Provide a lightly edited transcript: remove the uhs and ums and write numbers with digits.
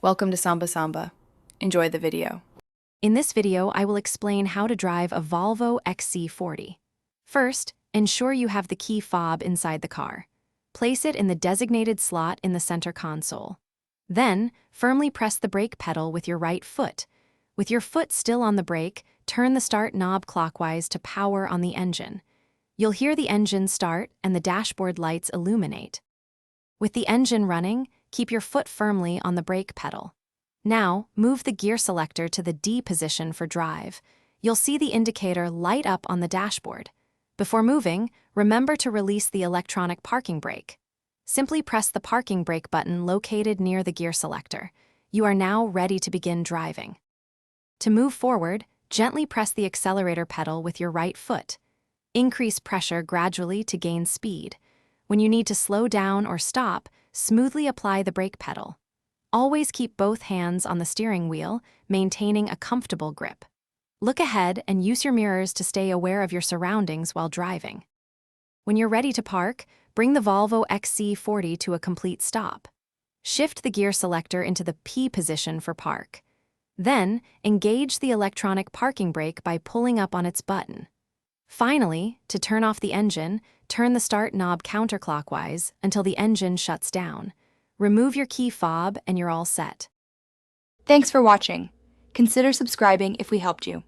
Welcome to Samba Samba. Enjoy the video. In this video, I will explain how to drive a Volvo XC40. First, ensure you have the key fob inside the car. Place it in the designated slot in the center console. Then, firmly press the brake pedal with your right foot. With your foot still on the brake, turn the start knob clockwise to power on the engine. You'll hear the engine start and the dashboard lights illuminate. With the engine running, keep your foot firmly on the brake pedal. Now, move the gear selector to the D position for drive. You'll see the indicator light up on the dashboard. Before moving, remember to release the electronic parking brake. Simply press the parking brake button located near the gear selector. You are now ready to begin driving. To move forward, gently press the accelerator pedal with your right foot. Increase pressure gradually to gain speed. When you need to slow down or stop, smoothly apply the brake pedal. Always keep both hands on the steering wheel, maintaining a comfortable grip. Look ahead and use your mirrors to stay aware of your surroundings while driving. When you're ready to park, bring the Volvo XC40 to a complete stop. Shift the gear selector into the P position for park. Then, engage the electronic parking brake by pulling up on its button. Finally, to turn off the engine, turn the start knob counterclockwise until the engine shuts down. Remove your key fob and you're all set. Thanks for watching. Consider subscribing if we helped you.